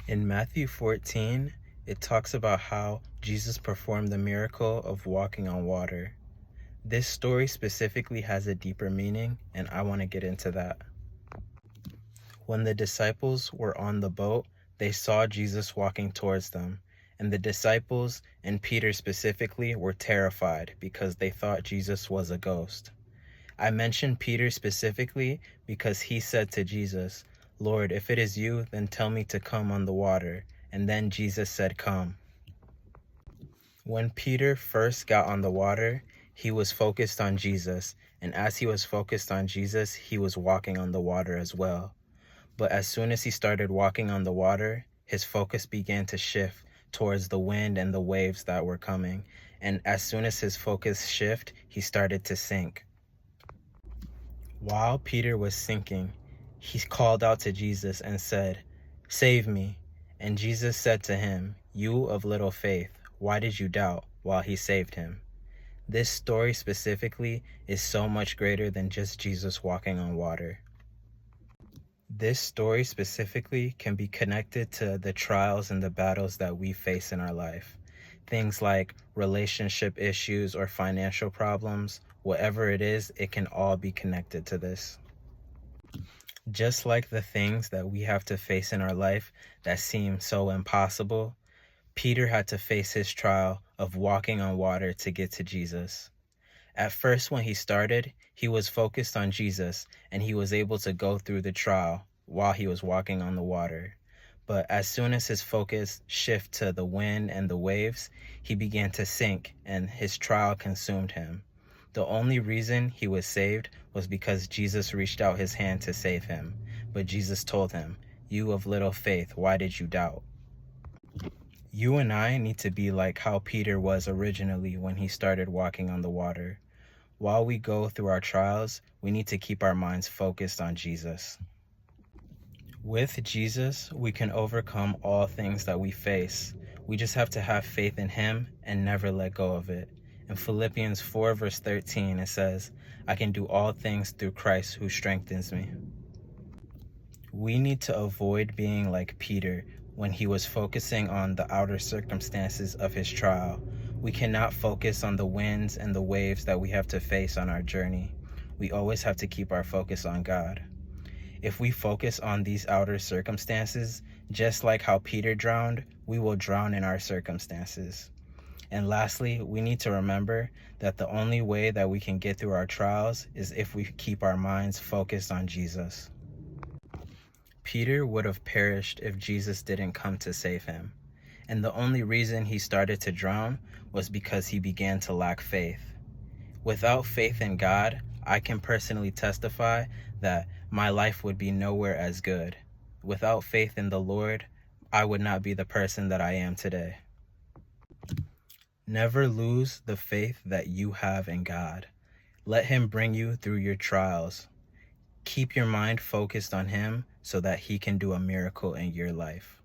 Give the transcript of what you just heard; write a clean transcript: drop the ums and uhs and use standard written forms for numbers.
In Matthew 14, it talks about how Jesus performed the miracle of walking on water. This story specifically has a deeper meaning, and I want to get into that. When the disciples were on the boat, they saw Jesus walking towards them, and the disciples, and Peter specifically, were terrified because they thought Jesus was a ghost. I mention Peter specifically because he said to Jesus, "Lord, if it is you, then tell me to come on the water." And then Jesus said, "Come." When Peter first got on the water, he was focused on Jesus, and as he was focused on Jesus, he was walking on the water as well. But as soon as he started walking on the water, his focus began to shift towards the wind and the waves that were coming. And as soon as his focus shifted, he started to sink. While Peter was sinking, he called out to Jesus and said, "Save me." And Jesus said to him, "You of little faith, why did you doubt?" while he saved him. This story specifically is so much greater than just Jesus walking on water. This story specifically can be connected to the trials and the battles that we face in our life. Things like relationship issues or financial problems, whatever it is, it can all be connected to this. Just like the things that we have to face in our life that seem so impossible, Peter had to face his trial of walking on water to get to Jesus. At first, when he started, he was focused on Jesus, and he was able to go through the trial while he was walking on the water. But as soon as his focus shifted to the wind and the waves, he began to sink, and his trial consumed him. The only reason he was saved was because Jesus reached out his hand to save him. But Jesus told him, "You of little faith, why did you doubt?" You and I need to be like how Peter was originally when he started walking on the water. While we go through our trials, we need to keep our minds focused on Jesus. With Jesus, we can overcome all things that we face. We just have to have faith in him and never let go of it. In Philippians 4 verse 13, it says, "I can do all things through Christ who strengthens me." We need to avoid being like Peter when he was focusing on the outer circumstances of his trial. We cannot focus on the winds and the waves that we have to face on our journey. We always have to keep our focus on God. If we focus on these outer circumstances, just like how Peter drowned, we will drown in our circumstances. And lastly, we need to remember that the only way that we can get through our trials is if we keep our minds focused on Jesus. Peter would have perished if Jesus didn't come to save him. And the only reason he started to drown was because he began to lack faith. Without faith in God, I can personally testify that my life would be nowhere as good. Without faith in the Lord, I would not be the person that I am today. Never lose the faith that you have in God. Let him bring you through your trials. Keep your mind focused on him so that he can do a miracle in your life.